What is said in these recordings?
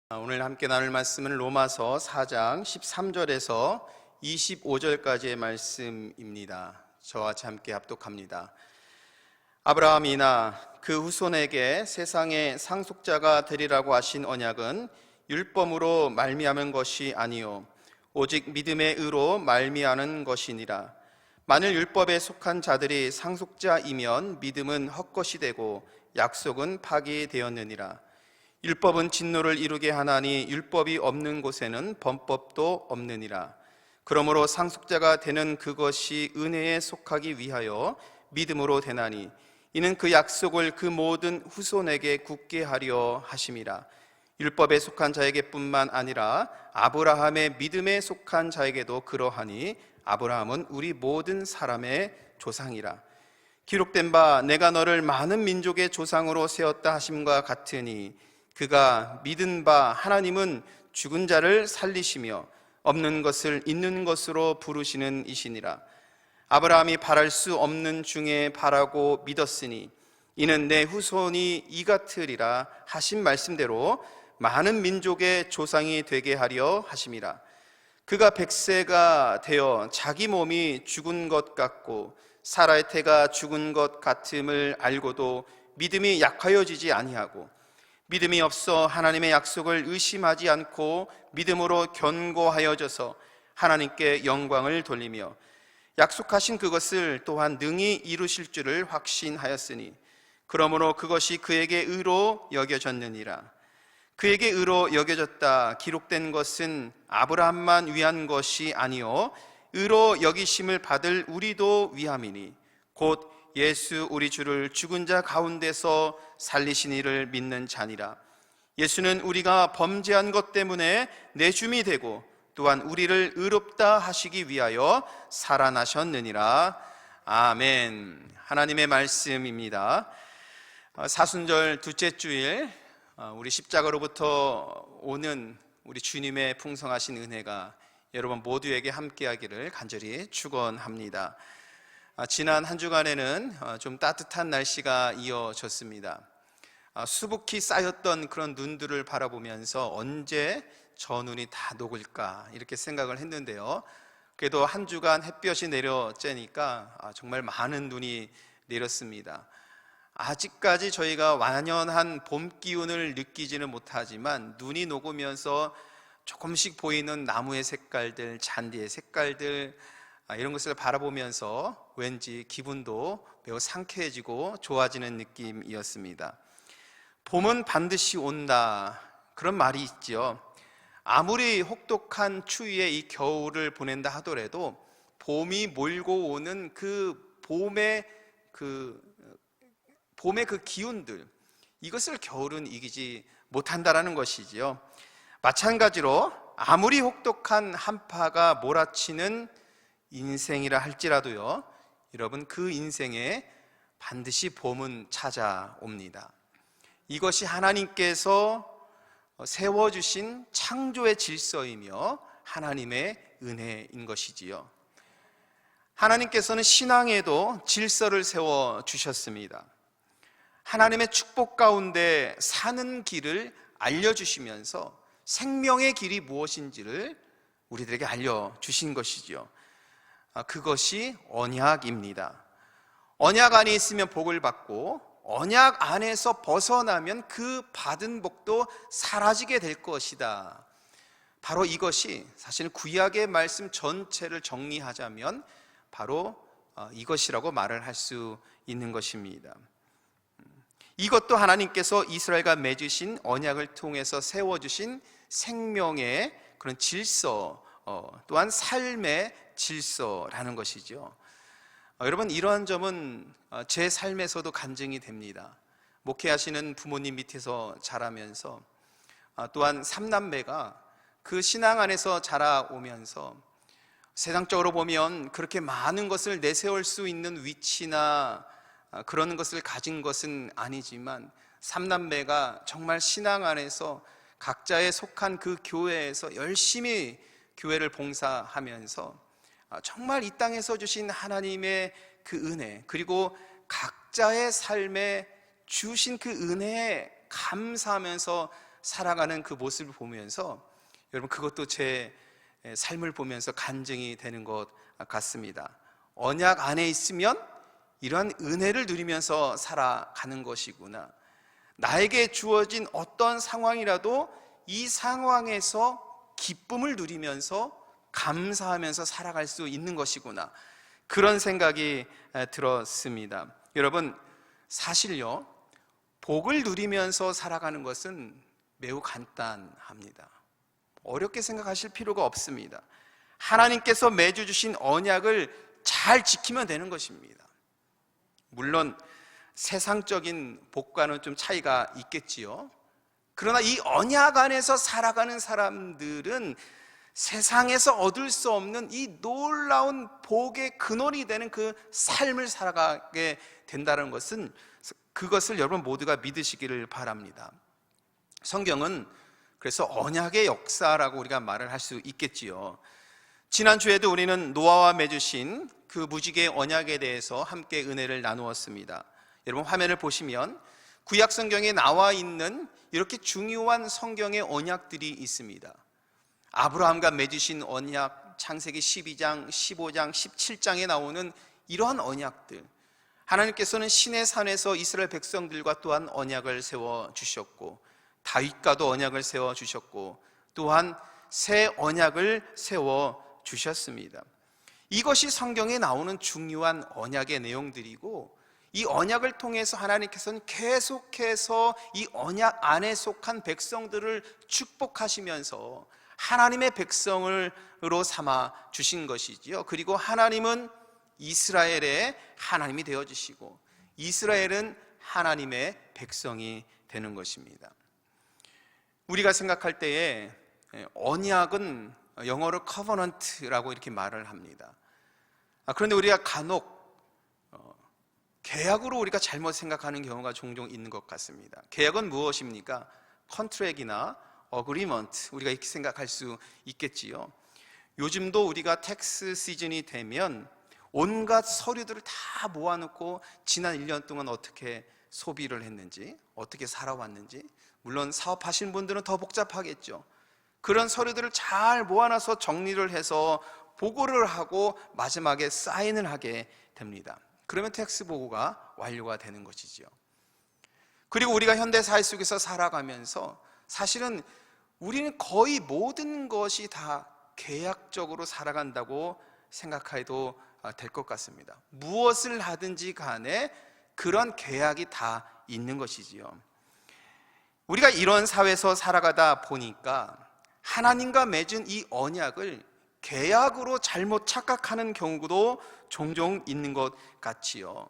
오늘 함께 나눌 말씀은 로마서 4장 13절에서 25절까지의 말씀입니다. 저와 함께 합독합니다. 아브라함이나 그 후손에게 세상의 상속자가 되리라고 하신 언약은 율법으로 말미암은 것이 아니요 오직 믿음의 의로 말미암은 것이니라. 만일 율법에 속한 자들이 상속자이면 믿음은 헛것이 되고 약속은 파기되었느니라. 율법은 진노를 이루게 하나니 율법이 없는 곳에는 범법도 없느니라. 그러므로 상속자가 되는 그것이 은혜에 속하기 위하여 믿음으로 되나니 이는 그 약속을 그 모든 후손에게 굳게 하려 하심이라. 율법에 속한 자에게뿐만 아니라 아브라함의 믿음에 속한 자에게도 그러하니 아브라함은 우리 모든 사람의 조상이라. 기록된 바 내가 너를 많은 민족의 조상으로 세웠다 하심과 같으니 그가 믿은 바 하나님은 죽은 자를 살리시며 없는 것을 있는 것으로 부르시는 이시니라. 아브라함이 바랄 수 없는 중에 바라고 믿었으니 이는 내 후손이 이 같으리라 하신 말씀대로 많은 민족의 조상이 되게 하려 하심이라. 그가 100세가 되어 자기 몸이 죽은 것 같고 사라의 태가 죽은 것 같음을 알고도 믿음이 약하여지지 아니하고 믿음이 없어 하나님의 약속을 의심하지 않고 믿음으로 견고하여져서 하나님께 영광을 돌리며 약속하신 그것을 또한 능히 이루실 줄을 확신하였으니 그러므로 그것이 그에게 의로 여겨졌느니라. 그에게 의로 여겨졌다 기록된 것은 아브라함만 위한 것이 아니요 의로 여기심을 받을 우리도 위함이니 곧 예수 우리 주를 죽은 자 가운데서 살리신 이를 믿는 자니라. 예수는 우리가 범죄한 것 때문에 내줌이 되고 또한 우리를 의롭다 하시기 위하여 살아나셨느니라. 아멘. 하나님의 말씀입니다. 사순절 둘째 주일 우리 십자가로부터 오는 우리 주님의 풍성하신 은혜가 여러분 모두에게 함께하기를 간절히 축원합니다. 지난 한 주간에는 좀 따뜻한 날씨가 이어졌습니다. 수북히 쌓였던 그런 눈들을 바라보면서 언제 저 눈이 다 녹을까 이렇게 생각을 했는데요. 그래도 한 주간 햇볕이 내려쬐니까 정말 많은 눈이 내렸습니다. 아직까지 저희가 완연한 봄 기운을 느끼지는 못하지만 눈이 녹으면서 조금씩 보이는 나무의 색깔들, 잔디의 색깔들 이런 것을 바라보면서 왠지 기분도 매우 상쾌해지고 좋아지는 느낌이었습니다. 봄은 반드시 온다 그런 말이 있죠. 아무리 혹독한 추위에 이 겨울을 보낸다 하더라도 봄이 몰고 오는 그 봄의 그 기운들 이것을 겨울은 이기지 못한다라는 것이지요. 마찬가지로 아무리 혹독한 한파가 몰아치는 인생이라 할지라도요, 여러분 그 인생에 반드시 봄은 찾아옵니다. 이것이 하나님께서 세워주신 창조의 질서이며 하나님의 은혜인 것이지요. 하나님께서는 신앙에도 질서를 세워주셨습니다. 하나님의 축복 가운데 사는 길을 알려주시면서 생명의 길이 무엇인지를 우리들에게 알려주신 것이지요. 그것이 언약입니다. 언약 안에 있으면 복을 받고 언약 안에서 벗어나면 그 받은 복도 사라지게 될 것이다. 바로 이것이 사실 구약의 말씀 전체를 정리하자면 바로 이것이라고 말을 할 수 있는 것입니다. 이것도 하나님께서 이스라엘과 맺으신 언약을 통해서 세워주신 생명의 그런 질서, 또한 삶의 질서라는 것이죠. 여러분 이러한 점은 제 삶에서도 간증이 됩니다. 목회하시는 부모님 밑에서 자라면서 또한 삼남매가 그 신앙 안에서 자라오면서 세상적으로 보면 그렇게 많은 것을 내세울 수 있는 위치나 그런 것을 가진 것은 아니지만 삼남매가 정말 신앙 안에서 각자의 속한 그 교회에서 열심히 교회를 봉사하면서 정말 이 땅에서 주신 하나님의 그 은혜 그리고 각자의 삶에 주신 그 은혜에 감사하면서 살아가는 그 모습을 보면서 여러분 그것도 제 삶을 보면서 간증이 되는 것 같습니다. 언약 안에 있으면 이러한 은혜를 누리면서 살아가는 것이구나. 나에게 주어진 어떤 상황이라도 이 상황에서 기쁨을 누리면서 감사하면서 살아갈 수 있는 것이구나, 그런 생각이 들었습니다. 여러분, 사실요, 복을 누리면서 살아가는 것은 매우 간단합니다. 어렵게 생각하실 필요가 없습니다. 하나님께서 매주 주신 언약을 잘 지키면 되는 것입니다. 물론 세상적인 복과는 좀 차이가 있겠지요. 그러나 이 언약 안에서 살아가는 사람들은 세상에서 얻을 수 없는 이 놀라운 복의 근원이 되는 그 삶을 살아가게 된다는 것은, 그것을 여러분 모두가 믿으시기를 바랍니다. 성경은 그래서 언약의 역사라고 우리가 말을 할 수 있겠지요. 지난주에도 우리는 노아와 맺으신 그 무지개의 언약에 대해서 함께 은혜를 나누었습니다. 여러분 화면을 보시면 구약 성경에 나와 있는 이렇게 중요한 성경의 언약들이 있습니다. 아브라함과 맺으신 언약, 창세기 12장, 15장, 17장에 나오는 이러한 언약들, 하나님께서는 시내 산에서 이스라엘 백성들과 또한 언약을 세워주셨고, 다윗과도 언약을 세워주셨고, 또한 새 언약을 세워주셨습니다. 이것이 성경에 나오는 중요한 언약의 내용들이고, 이 언약을 통해서 하나님께서는 계속해서 이 언약 안에 속한 백성들을 축복하시면서 하나님의 백성으로 삼아 주신 것이지요. 그리고 하나님은 이스라엘의 하나님이 되어주시고 이스라엘은 하나님의 백성이 되는 것입니다. 우리가 생각할 때에 언약은 영어로 covenant라고 이렇게 말을 합니다. 그런데 우리가 간혹 계약으로 우리가 잘못 생각하는 경우가 종종 있는 것 같습니다. 계약은 무엇입니까? 컨트랙이나 어그리먼트, 우리가 이렇게 생각할 수 있겠지요. 요즘도 우리가 텍스 시즌이 되면 온갖 서류들을 다 모아놓고 지난 1년 동안 어떻게 소비를 했는지, 어떻게 살아왔는지, 물론 사업하시는 분들은 더 복잡하겠죠. 그런 서류들을 잘 모아놔서 정리를 해서 보고를 하고 마지막에 사인을 하게 됩니다. 그러면 텍스 보고가 완료가 되는 것이죠. 그리고 우리가 현대 사회 속에서 살아가면서 사실은 우리는 거의 모든 것이 다 계약적으로 살아간다고 생각해도 될 것 같습니다. 무엇을 하든지 간에 그런 계약이 다 있는 것이지요. 우리가 이런 사회에서 살아가다 보니까 하나님과 맺은 이 언약을 계약으로 잘못 착각하는 경우도 종종 있는 것 같지요.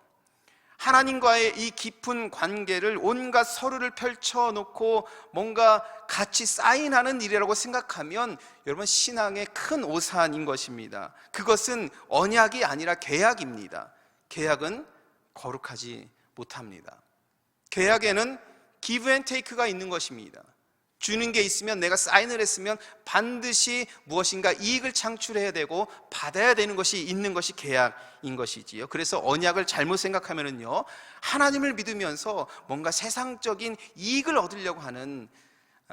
하나님과의 이 깊은 관계를 온갖 서류를 펼쳐놓고 뭔가 같이 사인하는 일이라고 생각하면 여러분 신앙의 큰 오산인 것입니다. 그것은 언약이 아니라 계약입니다. 계약은 거룩하지 못합니다. 계약에는 give and take가 있는 것입니다. 주는 게 있으면 내가 사인을 했으면 반드시 무엇인가 이익을 창출해야 되고 받아야 되는 것이 있는 것이 계약인 것이지요. 그래서 언약을 잘못 생각하면은요, 하나님을 믿으면서 뭔가 세상적인 이익을 얻으려고 하는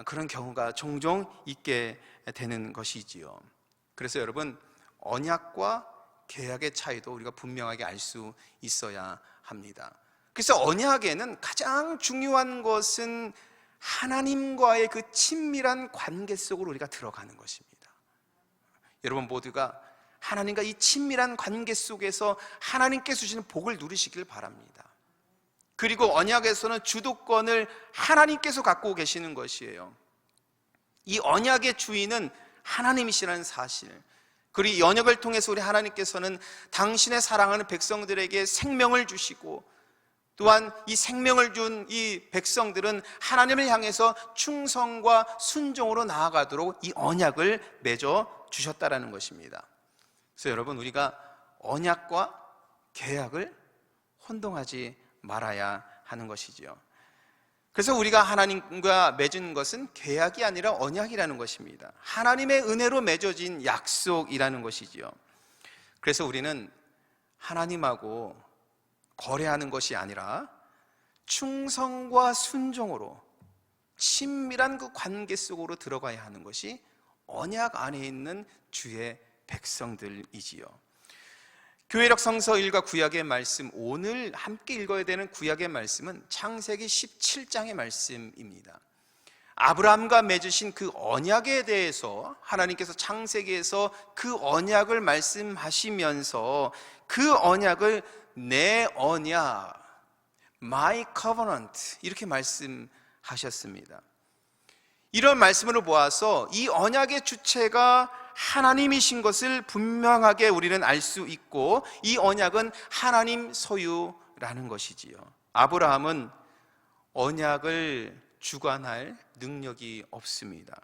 그런 경우가 종종 있게 되는 것이지요. 그래서 여러분, 언약과 계약의 차이도 우리가 분명하게 알 수 있어야 합니다. 그래서 언약에는 가장 중요한 것은 하나님과의 그 친밀한 관계 속으로 우리가 들어가는 것입니다. 여러분 모두가 하나님과 이 친밀한 관계 속에서 하나님께 주시는 복을 누리시길 바랍니다. 그리고 언약에서는 주도권을 하나님께서 갖고 계시는 것이에요. 이 언약의 주인은 하나님이시라는 사실, 그리고 이 언약을 통해서 우리 하나님께서는 당신의 사랑하는 백성들에게 생명을 주시고, 또한 이 생명을 준 이 백성들은 하나님을 향해서 충성과 순종으로 나아가도록 이 언약을 맺어 주셨다라는 것입니다. 그래서 여러분, 우리가 언약과 계약을 혼동하지 말아야 하는 것이지요. 그래서 우리가 하나님과 맺은 것은 계약이 아니라 언약이라는 것입니다. 하나님의 은혜로 맺어진 약속이라는 것이지요. 그래서 우리는 하나님하고 거래하는 것이 아니라 충성과 순종으로 친밀한 그 관계 속으로 들어가야 하는 것이 언약 안에 있는 주의 백성들이지요. 교회력 성서 1과 구약의 말씀, 오늘 함께 읽어야 되는 구약의 말씀은 창세기 17장의 말씀입니다. 아브라함과 맺으신 그 언약에 대해서 하나님께서 창세기에서 그 언약을 말씀하시면서 그 언약을 내 언약, My covenant 이렇게 말씀하셨습니다. 이런 말씀으로 보아서 이 언약의 주체가 하나님이신 것을 분명하게 우리는 알 수 있고, 이 언약은 하나님 소유라는 것이지요. 아브라함은 언약을 주관할 능력이 없습니다.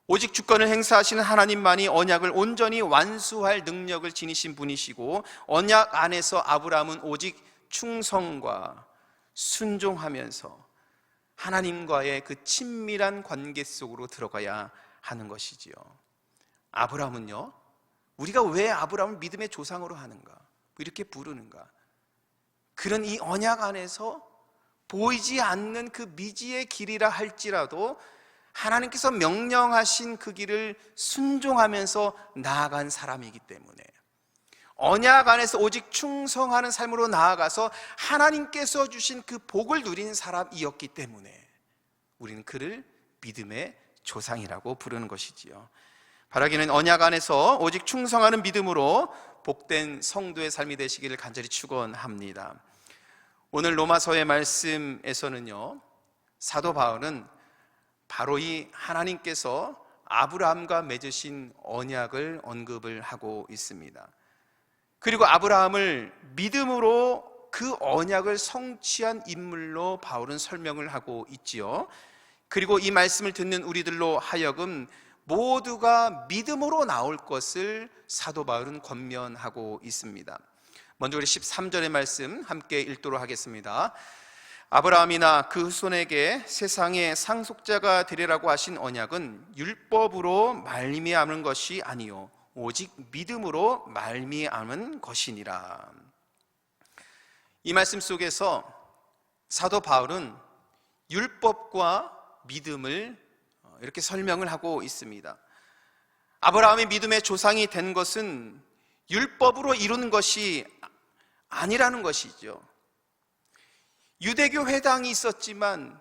오직 주권을 행사하시는 하나님만이 언약을 온전히 완수할 능력을 지니신 분이시고, 언약 안에서 아브라함은 오직 충성과 순종하면서 하나님과의 그 친밀한 관계 속으로 들어가야 하는 것이지요. 아브라함은요, 우리가 왜 아브라함을 믿음의 조상으로 하는가, 이렇게 부르는가? 그런 이 언약 안에서 보이지 않는 그 미지의 길이라 할지라도 하나님께서 명령하신 그 길을 순종하면서 나아간 사람이기 때문에, 언약 안에서 오직 충성하는 삶으로 나아가서 하나님께서 주신 그 복을 누린 사람이었기 때문에 우리는 그를 믿음의 조상이라고 부르는 것이지요. 바라기는 언약 안에서 오직 충성하는 믿음으로 복된 성도의 삶이 되시기를 간절히 축원합니다. 오늘 로마서의 말씀에서는요, 사도 바울은 바로 이 하나님께서 아브라함과 맺으신 언약을 언급을 하고 있습니다. 그리고 아브라함을 믿음으로 그 언약을 성취한 인물로 바울은 설명을 하고 있지요. 그리고 이 말씀을 듣는 우리들로 하여금 모두가 믿음으로 나올 것을 사도 바울은 권면하고 있습니다. 먼저 우리 13절의 말씀 함께 읽도록 하겠습니다. 아브라함이나 그 후손에게 세상의 상속자가 되리라고 하신 언약은 율법으로 말미암은 것이 아니요 오직 믿음으로 말미암은 것이니라. 이 말씀 속에서 사도 바울은 율법과 믿음을 이렇게 설명을 하고 있습니다. 아브라함이 믿음의 조상이 된 것은 율법으로 이루는 것이 아니라는 것이죠. 유대교 회당이 있었지만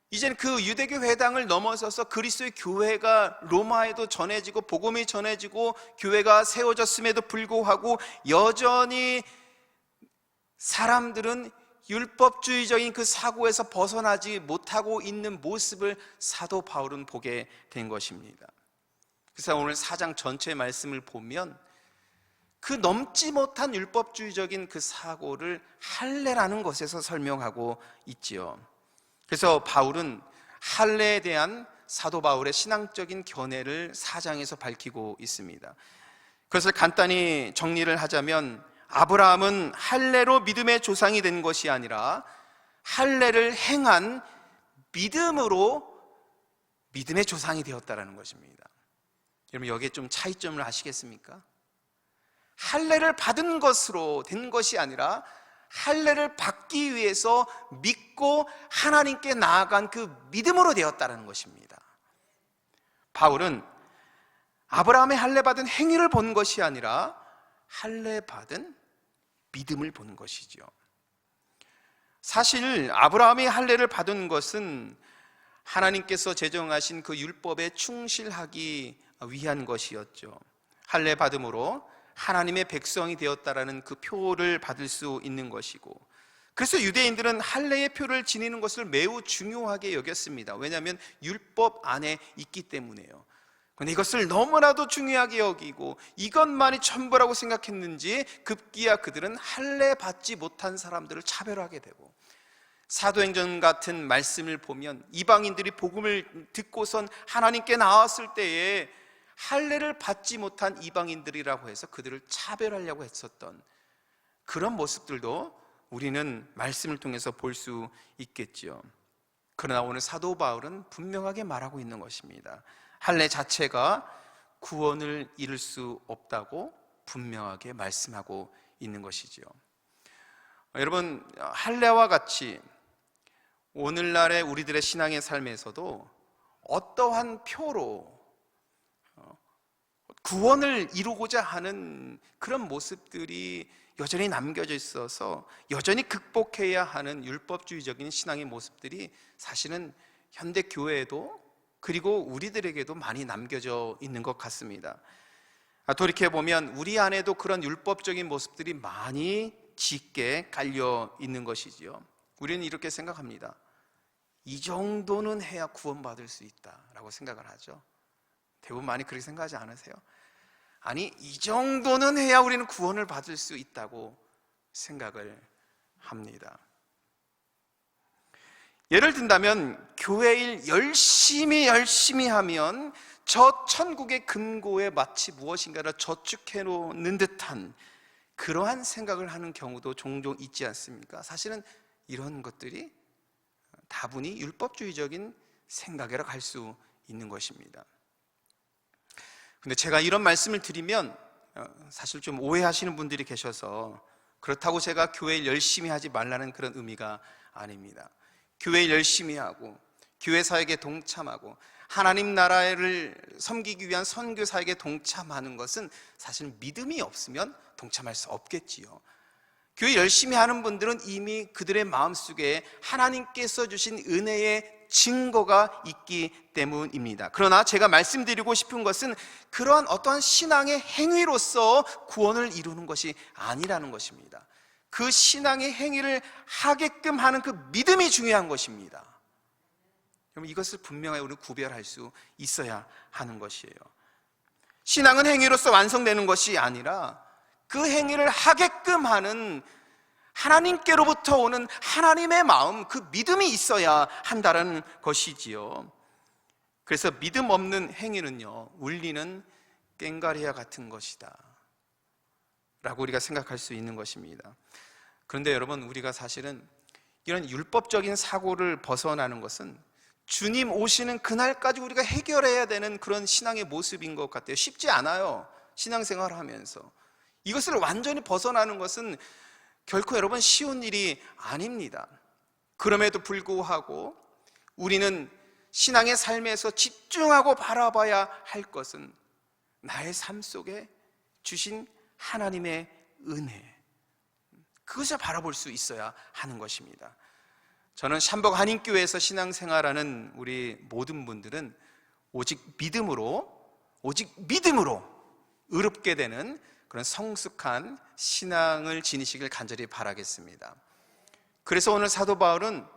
이제는 그 유대교 회당을 넘어서서 그리스도의 교회가 로마에도 전해지고 복음이 전해지고 교회가 세워졌음에도 불구하고 여전히 사람들은 율법주의적인 그 사고에서 벗어나지 못하고 있는 모습을 사도 바울은 보게 된 것입니다. 그래서 오늘 4장 전체 말씀을 보면 그 넘지 못한 율법주의적인 그 사고를 할례라는 것에서 설명하고 있지요. 그래서 바울은 할례에 대한 사도 바울의 신앙적인 견해를 4장에서 밝히고 있습니다. 그것을 간단히 정리를 하자면 아브라함은 할례로 믿음의 조상이 된 것이 아니라 할례를 행한 믿음으로 믿음의 조상이 되었다는 것입니다. 여러분, 여기에 좀 차이점을 아시겠습니까? 할례를 받은 것으로 된 것이 아니라 할례를 받기 위해서 믿고 하나님께 나아간 그 믿음으로 되었다는 것입니다. 바울은 아브라함의 할례 받은 행위를 본 것이 아니라 할례 받은 믿음을 본 것이죠. 사실 아브라함이 할례를 받은 것은 하나님께서 제정하신 그 율법에 충실하기 위한 것이었죠. 할례 받음으로 하나님의 백성이 되었다라는 그 표를 받을 수 있는 것이고, 그래서 유대인들은 할례의 표를 지니는 것을 매우 중요하게 여겼습니다. 왜냐하면 율법 안에 있기 때문에요. 그런데 이것을 너무나도 중요하게 여기고 이것만이 전부라고 생각했는지 급기야 그들은 할례 받지 못한 사람들을 차별하게 되고, 사도행전 같은 말씀을 보면 이방인들이 복음을 듣고선 하나님께 나왔을 때에 할례를 받지 못한 이방인들이라고 해서 그들을 차별하려고 했었던 그런 모습들도 우리는 말씀을 통해서 볼 수 있겠죠. 그러나 오늘 사도 바울은 분명하게 말하고 있는 것입니다. 할례 자체가 구원을 이룰 수 없다고 분명하게 말씀하고 있는 것이죠. 여러분, 할례와 같이 오늘날의 우리들의 신앙의 삶에서도 어떠한 표로 구원을 이루고자 하는 그런 모습들이 여전히 남겨져 있어서 여전히 극복해야 하는 율법주의적인 신앙의 모습들이 사실은 현대 교회에도 그리고 우리들에게도 많이 남겨져 있는 것 같습니다. 돌이켜보면 우리 안에도 그런 율법적인 모습들이 많이 짙게 깔려 있는 것이지요. 우리는 이렇게 생각합니다. 이 정도는 해야 구원받을 수 있다라고 생각을 하죠. 대부분 많이 그렇게 생각하지 않으세요? 아니, 이 정도는 해야 우리는 구원을 받을 수 있다고 생각을 합니다. 예를 든다면 교회 일 열심히 하면 저 천국의 금고에 마치 무엇인가를 저축해 놓는 듯한 그러한 생각을 하는 경우도 종종 있지 않습니까? 사실은 이런 것들이 다분히 율법주의적인 생각이라고 할 수 있는 것입니다. 근데 제가 이런 말씀을 드리면 사실 좀 오해하시는 분들이 계셔서 그렇다고 제가 교회 일 열심히 하지 말라는 그런 의미가 아닙니다. 교회 일 열심히 하고 교회 사역에 동참하고 하나님 나라를 섬기기 위한 선교 사역에 동참하는 것은 사실 믿음이 없으면 동참할 수 없겠지요. 교회 열심히 하는 분들은 이미 그들의 마음속에 하나님께서 주신 은혜의 증거가 있기 때문입니다. 그러나 제가 말씀드리고 싶은 것은 그러한 어떠한 신앙의 행위로서 구원을 이루는 것이 아니라는 것입니다. 그 신앙의 행위를 하게끔 하는 그 믿음이 중요한 것입니다. 여러분, 이것을 분명하게 우리는 구별할 수 있어야 하는 것이에요. 신앙은 행위로서 완성되는 것이 아니라 그 행위를 하게끔 하는 하나님께로부터 오는 하나님의 마음, 그 믿음이 있어야 한다는 것이지요. 그래서 믿음 없는 행위는요, 울리는 꽹과리와 같은 것이다 라고 우리가 생각할 수 있는 것입니다. 그런데 여러분, 우리가 사실은 이런 율법적인 사고를 벗어나는 것은 주님 오시는 그날까지 우리가 해결해야 되는 그런 신앙의 모습인 것 같아요. 쉽지 않아요. 신앙생활을 하면서 이것을 완전히 벗어나는 것은 결코 여러분 쉬운 일이 아닙니다. 그럼에도 불구하고 우리는 신앙의 삶에서 집중하고 바라봐야 할 것은 나의 삶 속에 주신 하나님의 은혜, 그것을 바라볼 수 있어야 하는 것입니다. 저는 샴복 한인교회에서 신앙생활하는 우리 모든 분들은 오직 믿음으로 의롭게 되는 그런 성숙한 신앙을 지니시길 간절히 바라겠습니다. 그래서 오늘 사도 바울은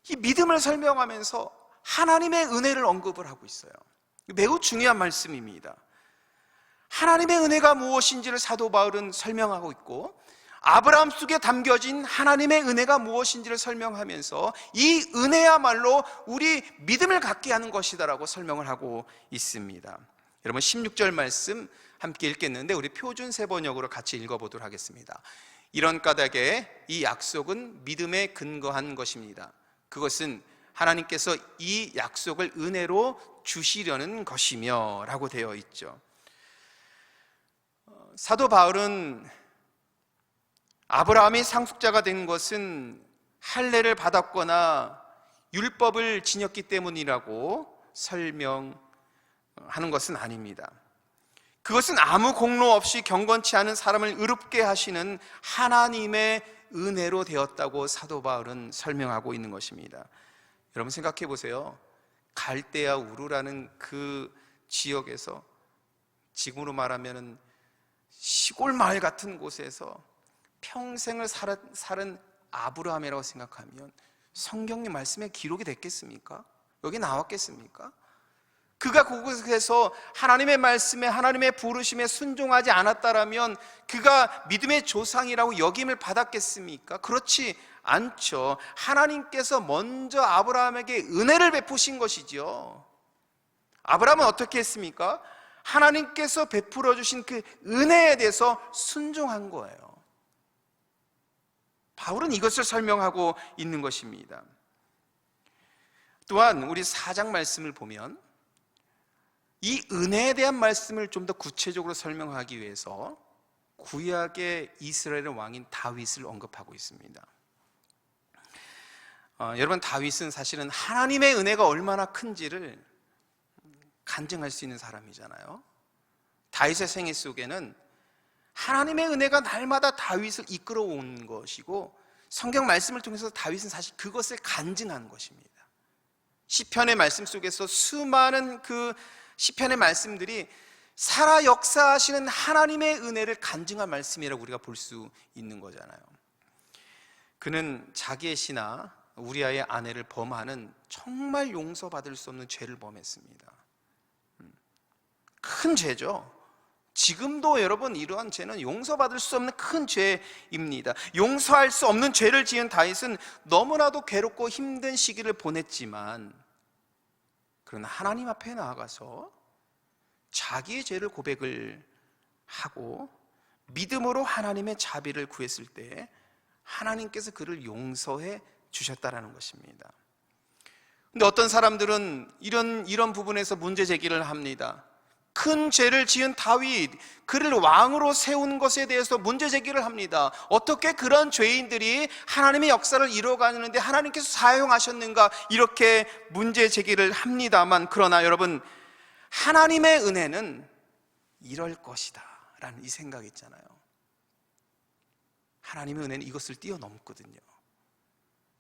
이 믿음을 설명하면서 하나님의 은혜를 언급을 하고 있어요. 매우 중요한 말씀입니다. 하나님의 은혜가 무엇인지를 사도 바울은 설명하고 있고, 아브라함 속에 담겨진 하나님의 은혜가 무엇인지를 설명하면서 이 은혜야말로 우리 믿음을 갖게 하는 것이다라고 설명을 하고 있습니다. 여러분, 16절 말씀 함께 읽겠는데 우리 표준 세번역으로 같이 읽어보도록 하겠습니다. 이런 까닭에 이 약속은 믿음에 근거한 것입니다. 그것은 하나님께서 이 약속을 은혜로 주시려는 것이며 라고 되어 있죠. 사도 바울은 아브라함이 상속자가 된 것은 할례를 받았거나 율법을 지녔기 때문이라고 설명하는 것은 아닙니다. 그것은 아무 공로 없이 경건치 않은 사람을 의롭게 하시는 하나님의 은혜로 되었다고 사도 바울은 설명하고 있는 것입니다. 여러분 생각해 보세요. 갈대아 우르라는 그 지역에서, 지금으로 말하면 시골 마을 같은 곳에서 평생을 살은 아브라함이라고 생각하면 성경의 말씀에 기록이 됐겠습니까? 여기 나왔겠습니까? 그가 그곳에서 하나님의 말씀에, 하나님의 부르심에 순종하지 않았다라면 그가 믿음의 조상이라고 여김을 받았겠습니까? 그렇지 않죠. 하나님께서 먼저 아브라함에게 은혜를 베푸신 것이죠. 아브라함은 어떻게 했습니까? 하나님께서 베풀어 주신 그 은혜에 대해서 순종한 거예요. 바울은 이것을 설명하고 있는 것입니다. 또한 우리 4장 말씀을 보면 이 은혜에 대한 말씀을 좀 더 구체적으로 설명하기 위해서 구약의 이스라엘의 왕인 다윗을 언급하고 있습니다. 여러분, 다윗은 사실은 하나님의 은혜가 얼마나 큰지를 간증할 수 있는 사람이잖아요. 다윗의 생애 속에는 하나님의 은혜가 날마다 다윗을 이끌어온 것이고, 성경 말씀을 통해서 다윗은 사실 그것을 간증한 것입니다. 시편의 말씀 속에서 수많은 그 시편의 말씀들이 살아 역사하시는 하나님의 은혜를 간증한 말씀이라고 우리가 볼 수 있는 거잖아요. 그는 자기의 시나 우리아의 아내를 범하는 정말 용서받을 수 없는 죄를 범했습니다. 큰 죄죠. 지금도 여러분, 이러한 죄는 용서받을 수 없는 큰 죄입니다. 용서할 수 없는 죄를 지은 다윗은 너무나도 괴롭고 힘든 시기를 보냈지만, 그러나 하나님 앞에 나아가서 자기의 죄를 고백을 하고 믿음으로 하나님의 자비를 구했을 때 하나님께서 그를 용서해 주셨다라는 것입니다. 근데 어떤 사람들은 이런 부분에서 문제 제기를 합니다. 큰 죄를 지은 다윗, 그를 왕으로 세운 것에 대해서 문제 제기를 합니다. 어떻게 그런 죄인들이 하나님의 역사를 이루어가는데 하나님께서 사용하셨는가, 이렇게 문제 제기를 합니다만, 그러나 여러분, 하나님의 은혜는 이럴 것이다 라는 이 생각이 있잖아요. 하나님의 은혜는 이것을 뛰어넘거든요.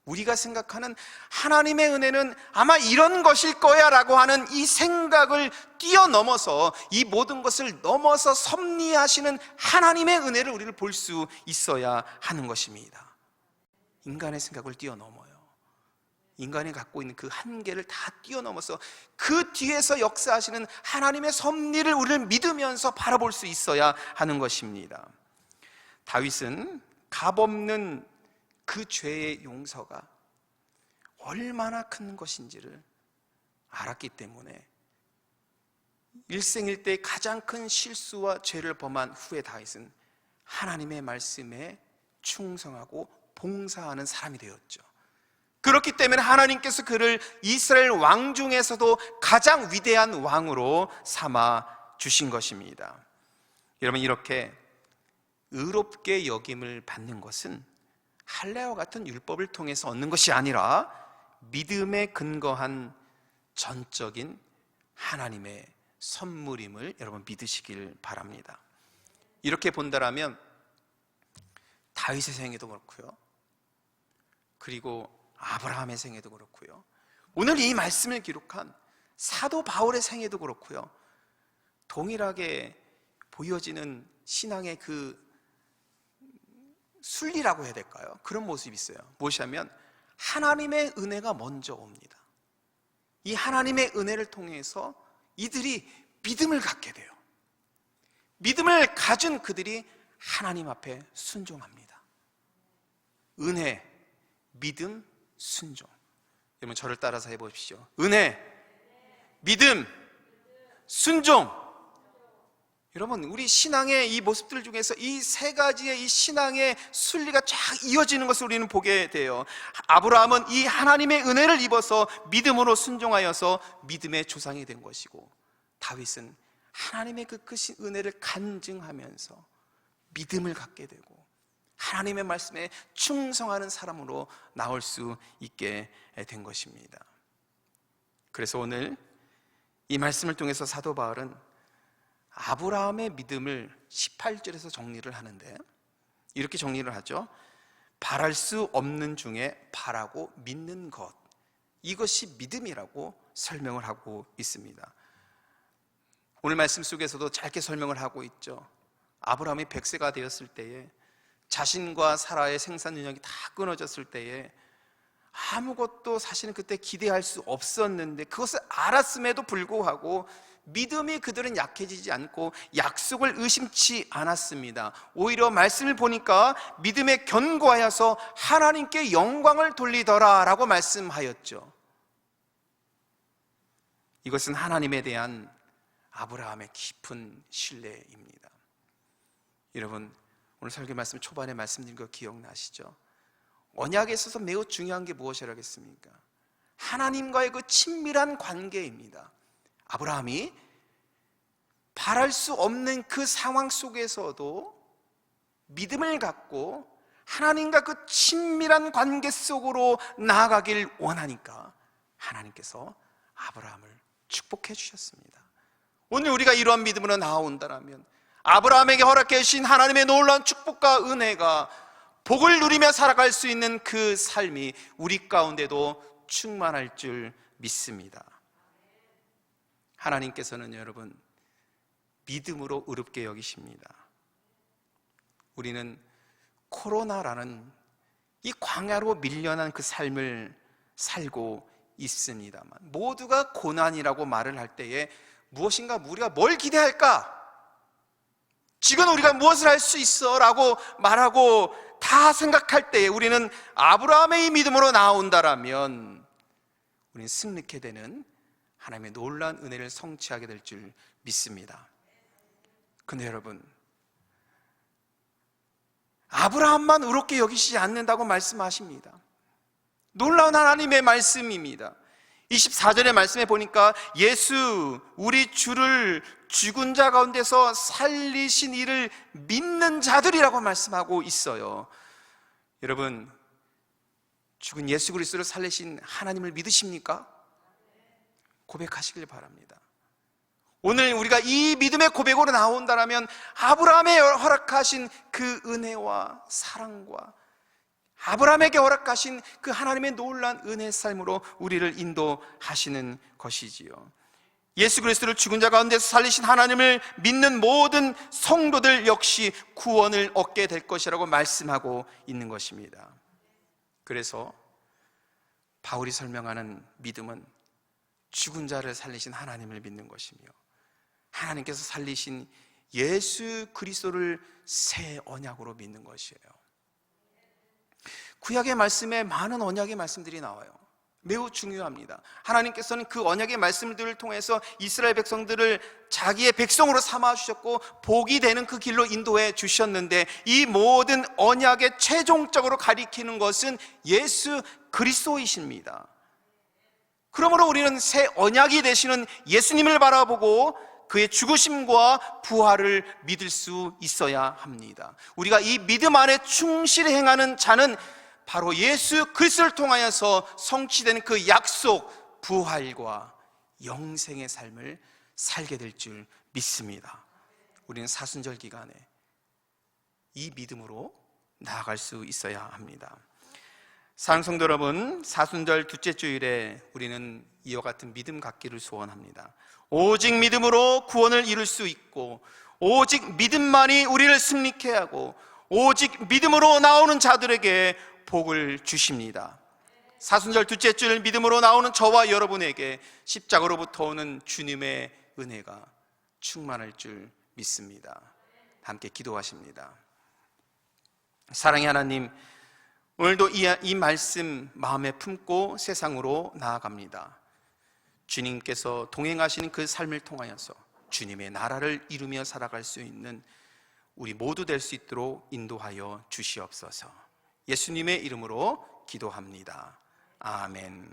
우리가 생각하는 하나님의 은혜는 아마 이런 것일 거야 라고 하는 이 생각을 뛰어넘어서, 이 모든 것을 넘어서 섭리하시는 하나님의 은혜를 우리를 볼 수 있어야 하는 것입니다. 인간의 생각을 뛰어넘어요. 인간이 갖고 있는 그 한계를 다 뛰어넘어서 그 뒤에서 역사하시는 하나님의 섭리를 우리를 믿으면서 바라볼 수 있어야 하는 것입니다. 다윗은 값없는 그 죄의 용서가 얼마나 큰 것인지를 알았기 때문에 일생일대 가장 큰 실수와 죄를 범한 후에 다윗은 하나님의 말씀에 충성하고 봉사하는 사람이 되었죠. 그렇기 때문에 하나님께서 그를 이스라엘 왕 중에서도 가장 위대한 왕으로 삼아 주신 것입니다. 여러분, 이렇게 의롭게 여김을 받는 것은 할례와 같은 율법을 통해서 얻는 것이 아니라 믿음에 근거한 전적인 하나님의 선물임을 여러분 믿으시길 바랍니다. 이렇게 본다라면 다윗의 생애도 그렇고요, 그리고 아브라함의 생애도 그렇고요, 오늘 이 말씀을 기록한 사도 바울의 생애도 그렇고요, 동일하게 보여지는 신앙의 그 순리라고 해야 될까요? 그런 모습이 있어요. 무엇이냐면 하나님의 은혜가 먼저 옵니다. 이 하나님의 은혜를 통해서 이들이 믿음을 갖게 돼요. 믿음을 가진 그들이 하나님 앞에 순종합니다. 은혜, 믿음, 순종. 여러분, 저를 따라서 해보십시오. 은혜, 믿음, 순종. 여러분, 우리 신앙의 이 모습들 중에서 이 세 가지의 이 신앙의 순리가 쫙 이어지는 것을 우리는 보게 돼요. 아브라함은 이 하나님의 은혜를 입어서 믿음으로 순종하여서 믿음의 조상이 된 것이고, 다윗은 하나님의 그 크신 은혜를 간증하면서 믿음을 갖게 되고 하나님의 말씀에 충성하는 사람으로 나올 수 있게 된 것입니다. 그래서 오늘 이 말씀을 통해서 사도 바울은 아브라함의 믿음을 18절에서 정리를 하는데 이렇게 정리를 하죠. 바랄 수 없는 중에 바라고 믿는 것, 이것이 믿음이라고 설명을 하고 있습니다. 오늘 말씀 속에서도 짧게 설명을 하고 있죠. 아브라함이 100세가 되었을 때에, 자신과 사라의 생산 능력이 다 끊어졌을 때에 아무것도 사실은 그때 기대할 수 없었는데, 그것을 알았음에도 불구하고 믿음이 그들은 약해지지 않고 약속을 의심치 않았습니다. 오히려 말씀을 보니까 믿음에 견고하여서 하나님께 영광을 돌리더라 라고 말씀하였죠. 이것은 하나님에 대한 아브라함의 깊은 신뢰입니다. 여러분, 오늘 설교 말씀 초반에 말씀드린 거 기억나시죠? 언약에 있어서 매우 중요한 게 무엇이라겠습니까? 하나님과의 그 친밀한 관계입니다. 아브라함이 바랄 수 없는 그 상황 속에서도 믿음을 갖고 하나님과 그 친밀한 관계 속으로 나아가길 원하니까 하나님께서 아브라함을 축복해 주셨습니다. 오늘 우리가 이러한 믿음으로 나아온다면 아브라함에게 허락해 주신 하나님의 놀라운 축복과 은혜가 복을 누리며 살아갈 수 있는 그 삶이 우리 가운데도 충만할 줄 믿습니다. 하나님께서는 여러분 믿음으로 의롭게 여기십니다. 우리는 코로나라는 이 광야로 밀려난 그 삶을 살고 있습니다만 모두가 고난이라고 말을 할 때에 무엇인가 우리가 뭘 기대할까? 지금 우리가 무엇을 할 수 있어? 라고 말하고 다 생각할 때에 우리는 아브라함의 이 믿음으로 나온다라면 우리는 승리케 되는 하나님의 놀라운 은혜를 성취하게 될 줄 믿습니다. 근데 여러분, 아브라함만 의롭게 여기시지 않는다고 말씀하십니다. 놀라운 하나님의 말씀입니다. 24절의 말씀에 보니까 예수, 우리 주를 죽은 자 가운데서 살리신 이를 믿는 자들이라고 말씀하고 있어요. 여러분, 죽은 예수 그리스도를 살리신 하나님을 믿으십니까? 고백하시길 바랍니다. 오늘 우리가 이 믿음의 고백으로 나온다면 아브라함의 허락하신 그 은혜와 사랑과 아브라함에게 허락하신 그 하나님의 놀라운 은혜의 삶으로 우리를 인도하시는 것이지요. 예수 그리스도를 죽은 자 가운데서 살리신 하나님을 믿는 모든 성도들 역시 구원을 얻게 될 것이라고 말씀하고 있는 것입니다. 그래서 바울이 설명하는 믿음은 죽은 자를 살리신 하나님을 믿는 것이며 하나님께서 살리신 예수 그리스도를 새 언약으로 믿는 것이에요. 구약의 말씀에 많은 언약의 말씀들이 나와요. 매우 중요합니다. 하나님께서는 그 언약의 말씀들을 통해서 이스라엘 백성들을 자기의 백성으로 삼아 주셨고 복이 되는 그 길로 인도해 주셨는데 이 모든 언약의 최종적으로 가리키는 것은 예수 그리스도이십니다. 그러므로 우리는 새 언약이 되시는 예수님을 바라보고 그의 죽으심과 부활을 믿을 수 있어야 합니다. 우리가 이 믿음 안에 충실히 행하는 자는 바로 예수 그리스도를 통하여서 성취되는 그 약속, 부활과 영생의 삶을 살게 될 줄 믿습니다. 우리는 사순절 기간에 이 믿음으로 나아갈 수 있어야 합니다. 사랑하는 성도 여러분, 사순절 둘째 주일에 우리는 이와 같은 믿음 갖기를 소원합니다. 오직 믿음으로 구원을 이룰 수 있고 오직 믿음만이 우리를 승리케 하고 오직 믿음으로 나오는 자들에게 복을 주십니다. 사순절 둘째 주일 믿음으로 나오는 저와 여러분에게 십자가로부터 오는 주님의 은혜가 충만할 줄 믿습니다. 함께 기도하십니다. 사랑의 하나님, 오늘도 이 말씀 마음에 품고 세상으로 나아갑니다. 주님께서 동행하시는 그 삶을 통하여서 주님의 나라를 이루며 살아갈 수 있는 우리 모두 될 수 있도록 인도하여 주시옵소서. 예수님의 이름으로 기도합니다. 아멘.